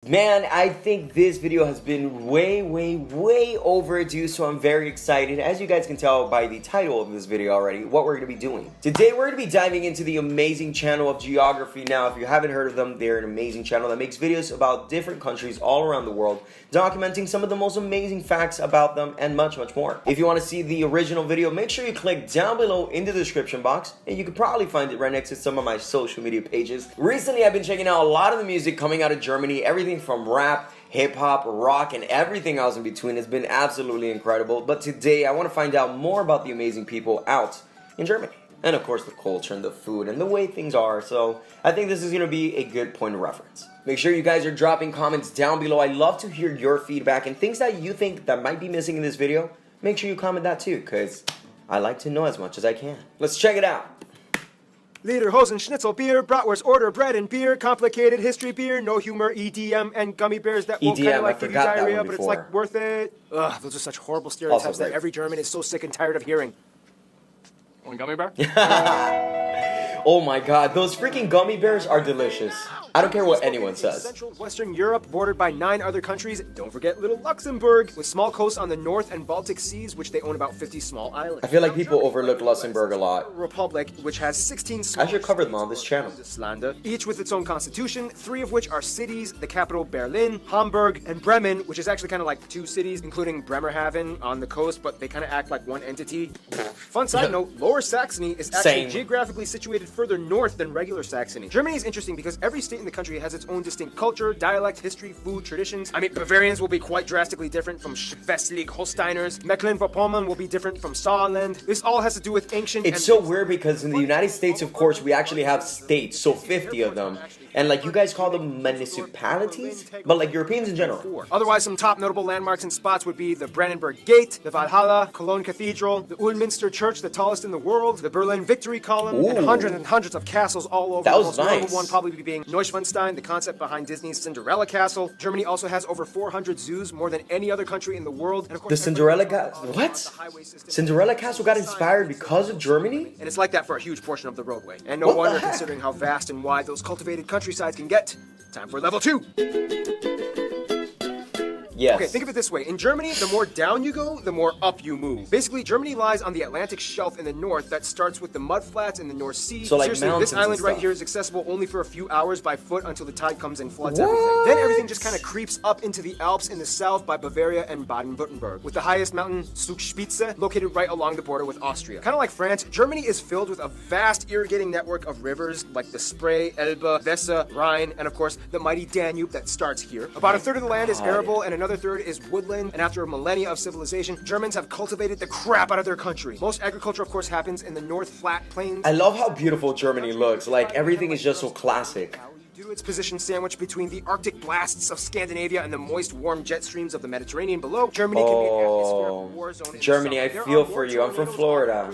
Man, I think this video has been way overdue, so I'm very excited. As you guys can tell by the title of this video already, what we're going to be doing. Today, we're going to be diving into the amazing channel of Geography. Now, if you haven't heard of them, they're an amazing channel that makes videos about different countries all around the world, documenting some of the most amazing facts about them and much more. If you want to see the original video, make sure you click down below in the description box, and you can probably find it right next to some of my social media pages. Recently, I've been checking out a lot of the music coming out of Germany, everything from rap, hip-hop, rock, and everything else in between. Has been absolutely incredible. But today, I want to find out more about the amazing people out in Germany. And of course, the culture and the food and the way things are. So I think this is going to be a good point of reference. Make sure you guys are dropping comments down below. I love to hear your feedback and things that you think that might be missing in this video. Make sure you comment that too, because I like to know as much as I can. Let's check it out. Lederhosen, Schnitzel beer, Bratwurst order, bread and beer, complicated history beer, no humor, EDM, and gummy bears that will kind of like give you diarrhea, but it's like worth it. Ugh, those are such horrible stereotypes that every German is so sick and tired of hearing. One gummy bear? Oh my god, those freaking gummy bears are delicious. I don't care what anyone says. Central Western Europe, bordered by 9 other countries. Don't forget little Luxembourg, with small coasts on the North and Baltic Seas, which they own about 50 small islands. I feel like people overlook Luxembourg a lot. Republic, which has 16 small I should cover them on this channel. Each with its own constitution, 3 of which are cities, the capital Berlin, Hamburg, and Bremen, which is actually kind of like 2 cities, including Bremerhaven on the coast, but they kind of act like one entity. Fun side note, Lower Saxony is actually geographically situated further north than regular Saxony. Germany is interesting because every state in the country has its own distinct culture, dialect, history, food, traditions. I mean, Bavarians will be quite drastically different from Schleswig-Holsteiners. Mecklenburg-Vorpommern will be different from Saarland. This all has to do with ancient... It's so weird because in the United States, of course, we actually have states, so 50 of them. And like you guys call them municipalities, but like Europeans in general. Otherwise, some top notable landmarks and spots would be the Brandenburg Gate, the Valhalla, Cologne Cathedral, the Ulminster Church, the tallest in the world, the Berlin Victory Column, and hundreds of castles all over. That was the most nice. notable one probably being Neuschwanstein, the concept behind Disney's Cinderella Castle. Germany also has over 400 zoos, more than any other country in the world. And of course, the Cinderella Castle. What? Cinderella Castle got inspired because of Germany? And it's like that for a huge portion of the roadway. And no wonder, considering how vast and wide those cultivated countrysides can get. Time for level 2. Yes. Okay, think of it this way. In Germany, the more down you go, the more up you move. Basically, Germany lies on the Atlantic shelf in the north that starts with the mudflats in the North Sea. So like seriously, this island right here is accessible only for a few hours by foot until the tide comes and floods everything. Then everything just kind of creeps up into the Alps in the south by Bavaria and Baden-Württemberg, with the highest mountain, Zugspitze, located right along the border with Austria. Kind of like France, Germany is filled with a vast irrigating network of rivers like the Spree, Elbe, Weser, Rhine, and of course, the mighty Danube that starts here. About a third of the land is arable and another third is woodland, and after a millennia of civilization, Germans have cultivated the crap out of their country. Most agriculture, of course, happens in the North Flat Plains. I love how beautiful Germany looks. Like, everything is just so classic. Due to its position sandwiched between the Arctic blasts of Scandinavia and the moist, warm jet streams of the Mediterranean below, Germany can be an atmospheric war zone. Germany, I feel for you. I'm from Florida.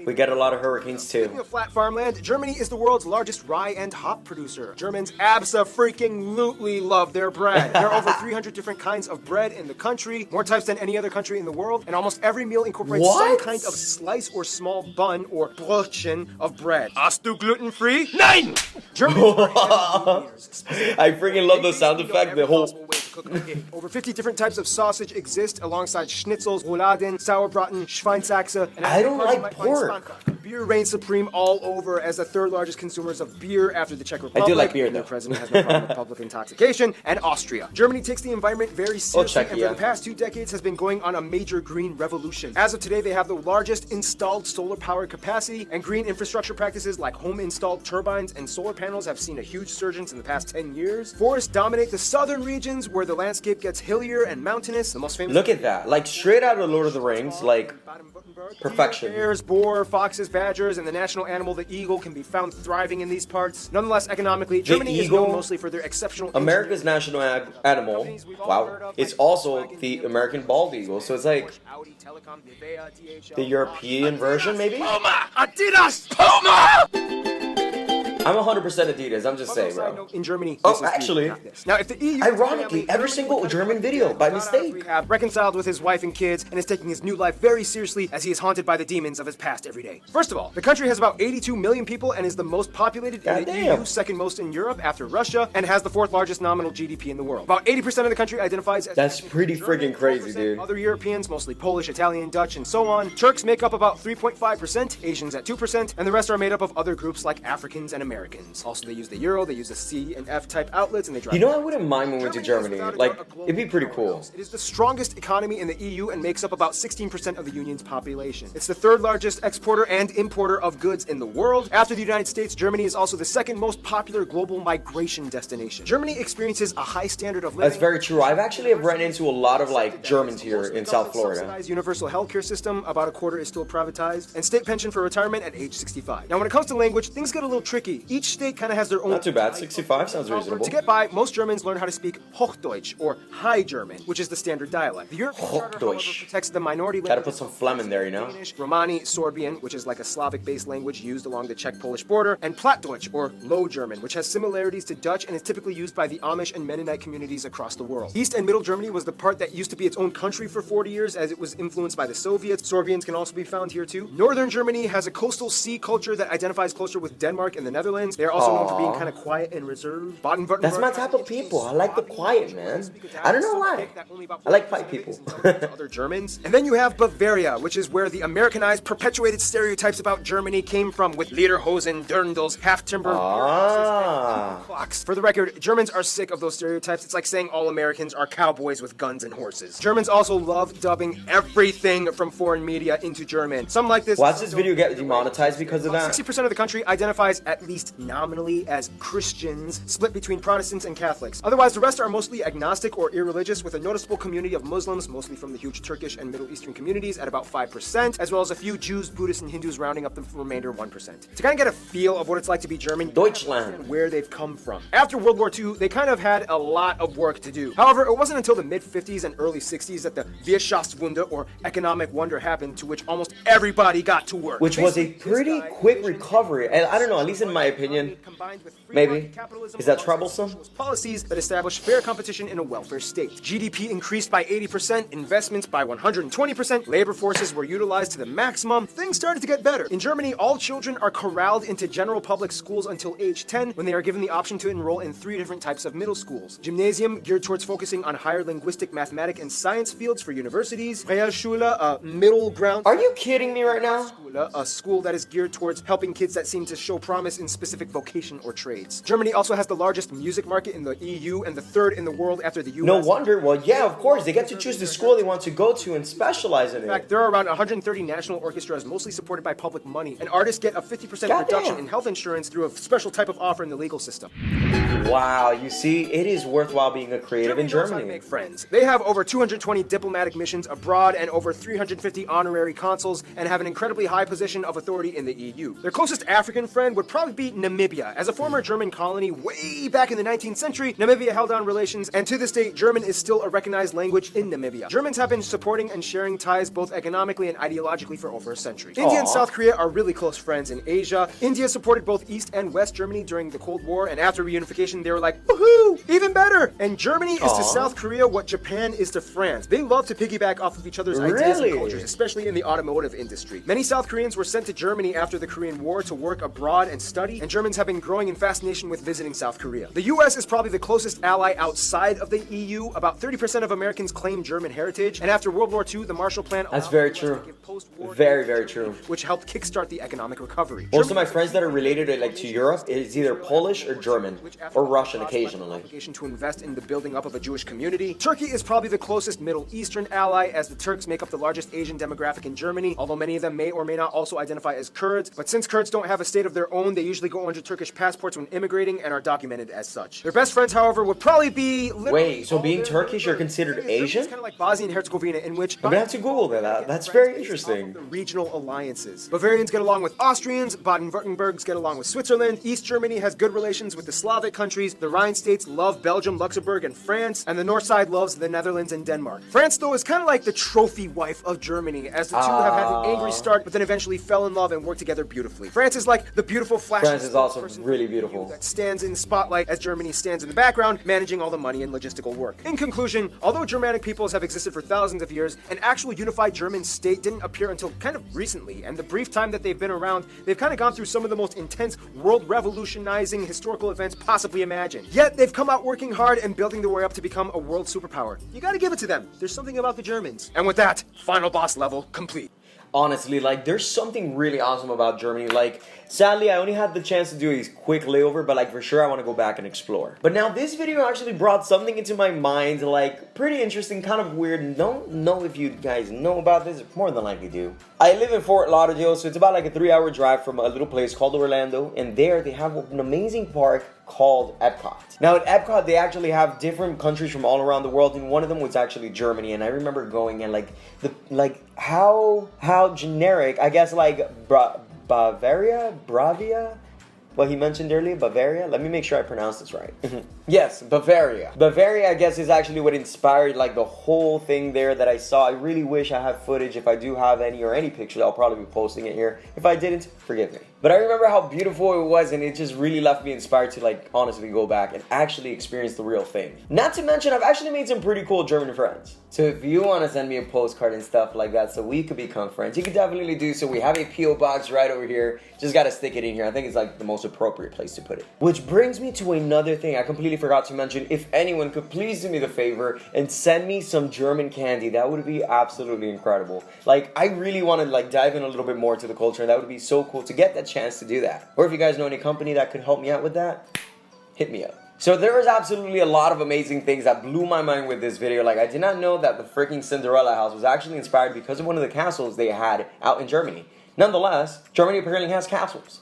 We get a lot of hurricanes too. Speaking of flat farmland, Germany is the world's largest rye and hop producer. Germans abso-freaking-lutely love their bread. There are over 300 different kinds of bread in the country, more types than any other country in the world, and almost every meal incorporates some kind of slice or small bun or Brötchen of bread. Hast du gluten-free? Nein! Germany. I freaking love the sound effect, the whole... Over 50 different types of sausage exist alongside schnitzels, rouladen, sauerbraten, Schweinsachse, and I don't like pork. Beer reigns supreme all over as the third largest consumers of beer after the Czech Republic. I do like beer, though. The president has no problem with public intoxication, and Austria. Germany takes the environment very seriously, and for the past 2 decades has been going on a major green revolution. As of today, they have the largest installed solar power capacity, and green infrastructure practices like home-installed turbines and solar panels have seen a huge surge in the past 10 years. Forests dominate the southern regions where the landscape gets hillier and mountainous. The most famous... Look at that. Like straight out of Lord of the Rings, like perfection. Bears, boar, foxes, badgers, and the national animal, the eagle, can be found thriving in these parts. Nonetheless, economically, Germany is known mostly for their exceptional... America's national animal, wow, it's also the American bald eagle. So it's like the European version, maybe? Puma! Adidas! Puma! I'm 100% Adidas. I'm just saying, Side bro. note, in Germany, Oh, this is actually, not this. Now, if the EU, ironically, every single German video by mistake. Rehab, reconciled with his wife and kids, and is taking his new life very seriously as he is haunted by the demons of his past every day. First of all, the country has about 82 million people and is the most populated in the Goddamn. EU, second most in Europe after Russia, and has the fourth largest nominal GDP in the world. About 80% of the country identifies as That's pretty friggin' crazy, dude. Other Europeans, mostly Polish, Italian, Dutch, and so on. Turks make up about 3.5%, Asians at 2%, and the rest are made up of other groups like Africans and Americans. Also, they use the euro, they use the C and F type outlets, and they drive. You know, I wouldn't mind when we went to Germany. Like, it'd be pretty cool. It is the strongest economy in the EU and makes up about 16% of the union's population. It's the third largest exporter and importer of goods in the world. After the United States, Germany is also the second most popular global migration destination. Germany experiences a high standard of living. That's very true. I've actually have run into a lot of like Germans here in South Florida. Subsidized universal healthcare system, about a quarter is still privatized, and state pension for retirement at age 65. Now, when it comes to language, things get a little tricky. Each state kind of has their own. Not too bad. 65 sounds reasonable. To get by, most Germans learn how to speak Hochdeutsch, or High German, which is the standard dialect. The European Charter, however, Hochdeutsch. protects the minority Gotta languages. put some phlegm in there, you know? Danish, Romani, Sorbian, which is like a Slavic-based language used along the Czech-Polish border, and Plattdeutsch, or Low German, which has similarities to Dutch and is typically used by the Amish and Mennonite communities across the world. East and Middle Germany was the part that used to be its own country for 40 years as it was influenced by the Soviets. Sorbians can also be found here too. Northern Germany has a coastal sea culture that identifies closer with Denmark and the Netherlands. They are also known for being kind of quiet and reserved. Baden-Württemberg. That's my type of people. I like the quiet, man. I don't know why. I like quiet people. Other Germans. And then you have Bavaria, which is where the Americanized, perpetuated stereotypes about Germany came from, with Lederhosen, Dirndls, half-timber, clocks. For the record, Germans are sick of those stereotypes. It's like saying all Americans are cowboys with guns and horses. Germans also love dubbing everything from foreign media into German. Some like this. Watch this video get demonetized because of that. 60% of the country identifies at least nominally as Christians, split between Protestants and Catholics. Otherwise, the rest are mostly agnostic or irreligious, with a noticeable community of Muslims, mostly from the huge Turkish and Middle Eastern communities, at about 5%, as well as a few Jews, Buddhists, and Hindus rounding up the remainder 1%. To kind of get a feel of what it's like to be German, Deutschland. where they've come from. After World War II, they kind of had a lot of work to do. However, it wasn't until the mid-50s and early 60s that the Wirtschaftswunder, or economic wonder, happened, to which almost everybody got to work. Which was a pretty quick recovery. And I don't know, at least in my opinion, maybe. Is that troublesome? Policies that establish fair competition in a welfare state. GDP increased by 80%, investments by 120%, labor forces were utilized to the maximum. Things started to get better. In Germany, all children are corralled into general public schools until age 10, when they are given the option to enroll in 3 different types of middle schools. Gymnasium, geared towards focusing on higher linguistic, mathematic, and science fields for universities. Realschule, a middle ground. Are you kidding me right now? A school that is geared towards helping kids that seem to show promise in specific vocation or trades. Germany also has the largest music market in the EU and the third in the world after the US. No wonder. Well, yeah, of course. They get to choose the school they want to go to and specialize in In fact, it. there are around 130 national orchestras, mostly supported by public money, and artists get a 50% Goddamn. reduction in health insurance through a special type of offer in the legal system. Wow, you see, it is worthwhile being a creative in knows how to Germany. make friends. They have over 220 diplomatic missions abroad and over 350 honorary consuls, and have an incredibly high position of authority in the EU. Their closest African friend would probably be Namibia. As a former German colony way back in the 19th century, Namibia held on relations, and to this day, German is still a recognized language in Namibia. Germans have been supporting and sharing ties both economically and ideologically for over a century. India and South Korea are really close friends in Asia. India supported both East and West Germany during the Cold War, and after reunification, they were like, woohoo, even better! And Germany is to South Korea what Japan is to France. They love to piggyback off of each other's ideas and Really? cultures, especially in the automotive industry. Many South Koreans were sent to Germany after the Korean War to work abroad and study, and Germans have been growing in fascination with visiting South Korea. The US is probably the closest ally outside of the EU. About 30% of Americans claim German heritage, and after World War II, the Marshall Plan That's allowed very the US to true. give post-war Very, aid, very true. which helped kickstart the economic recovery. Most of my friends that are related to Europe is either Polish or German, or Russian occasionally. Obligation to invest in the building up of a Jewish community. Turkey is probably the closest Middle Eastern ally, as the Turks make up the largest Asian demographic in Germany, although many of them may or may not also identify as Kurds. But since Kurds don't have a state of their own, they usually go under Turkish passports when immigrating and are documented as such. Their best friends, however, would probably be... Wait, so being Turkish, you're considered Asian? It's kind of like Bosnia and Herzegovina, in which... I'm gonna have to Google that. That's very interesting. The regional alliances. Bavarians get along with Austrians, Baden-Württembergs get along with Switzerland, East Germany has good relations with the Slavic countries, the Rhine states love Belgium, Luxembourg, and France, and the North side loves the Netherlands and Denmark. France, though, is kind of like the trophy wife of Germany, as the two have had an angry start, but then eventually fell in love and worked together beautifully. France is like the beautiful, flashy Sometimes it's also really beautiful. That stands in the spotlight as Germany stands in the background, managing all the money and logistical work. In conclusion, although Germanic peoples have existed for thousands of years, an actual unified German state didn't appear until kind of recently, and the brief time that they've been around, they've kind of gone through some of the most intense, world revolutionizing historical events possibly imagined. Yet, they've come out working hard and building their way up to become a world superpower. You gotta give it to them. There's something about the Germans. And with that, final boss level complete. Honestly, like, there's something really awesome about Germany. Like, sadly, I only had the chance to do a quick layover, but, like, for sure I want to go back and explore. But now this video actually brought something into my mind, like, pretty interesting, kind of weird. Don't know if you guys know about this. More than likely do. I live in Fort Lauderdale, so it's about like a 3-hour drive from a little place called Orlando, and there they have an amazing park called Epcot. Now at Epcot, they actually have different countries from all around the world, and one of them was actually Germany. And I remember going and how generic, I guess, like Bravia. What he mentioned earlier, Bavaria. Let me make sure I pronounce this right. Yes, Bavaria. Bavaria, I guess, is actually what inspired like the whole thing there that I saw. I really wish I had footage. If I do have any or any pictures, I'll probably be posting it here. If I didn't, forgive me. But I remember how beautiful it was, and it just really left me inspired to like honestly go back and actually experience the real thing. Not to mention, I've actually made some pretty cool German friends. So if you want to send me a postcard and stuff like that so we could become friends, you can definitely do so. We have a P.O. box right over here. Just got to stick it in here. I think it's like the most appropriate place to put it. Which brings me to another thing I completely forgot to mention. If anyone could please do me the favor and send me some German candy, that would be absolutely incredible. Like, I really want to like dive in a little bit more to the culture, and that would be so cool to get that chance to do that. Or if you guys know any company that could help me out with that, hit me up. So there was absolutely a lot of amazing things that blew my mind with this video. Like, I did not know that the freaking Cinderella house was actually inspired because of one of the castles they had out in Germany. Nonetheless, Germany apparently has castles.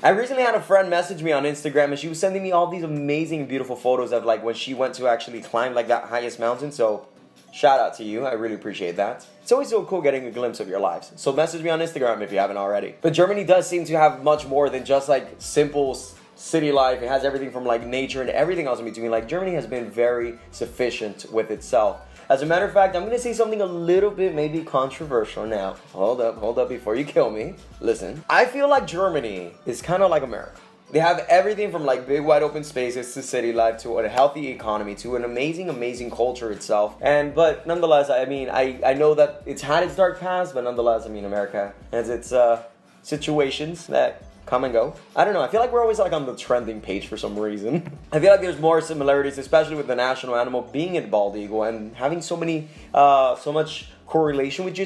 I recently had a friend message me on Instagram, and she was sending me all these amazing, beautiful photos of like when she went to actually climb like that highest mountain. So shout out to you. I really appreciate that. It's always so cool getting a glimpse of your lives. So message me on Instagram if you haven't already. But Germany does seem to have much more than just like simple city life. It has everything from like nature and everything else in between. Like, Germany has been very sufficient with itself. As a matter of fact, I'm going to say something a little bit maybe controversial now. Hold up before you kill me. Listen, I feel like Germany is kind of like America. They have everything from like big wide open spaces to city life to a healthy economy to an amazing culture itself. But nonetheless, I mean, I know that it's had its dark past, but nonetheless, I mean, America has its situations that come and go. I don't know. I feel like we're always like on the trending page for some reason. I feel like there's more similarities, especially with the national animal being a bald eagle and having so much correlation with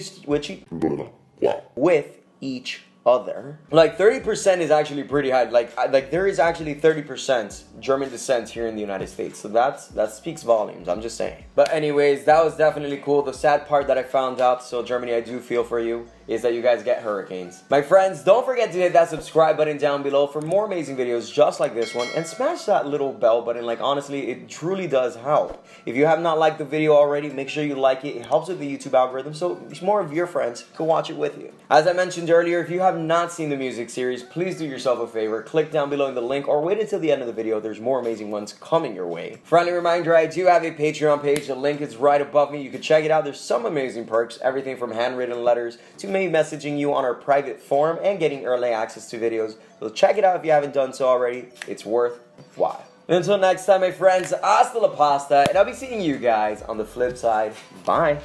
each other. Like 30% is actually pretty high. Like there is actually 30% German descent here in the United States. So that speaks volumes. I'm just saying. But anyways, that was definitely cool. The sad part that I found out, so Germany, I do feel for you, is that you guys get hurricanes. My friends, don't forget to hit that subscribe button down below for more amazing videos just like this one, and smash that little bell button. Like, honestly, it truly does help. If you have not liked the video already, make sure you like it. It helps with the YouTube algorithm, so more of your friends can watch it with you. As I mentioned earlier, if you have not seen the music series, please do yourself a favor. Click down below in the link or wait until the end of the video. There's more amazing ones coming your way. Friendly reminder, I do have a Patreon page. The link is right above me. You can check it out. There's some amazing perks, everything from handwritten letters to me messaging you on our private forum and getting early access to videos. So check it out if you haven't done so already. It's worthwhile. Until next time, my friends, hasta la pasta, and I'll be seeing you guys on the flip side. Bye.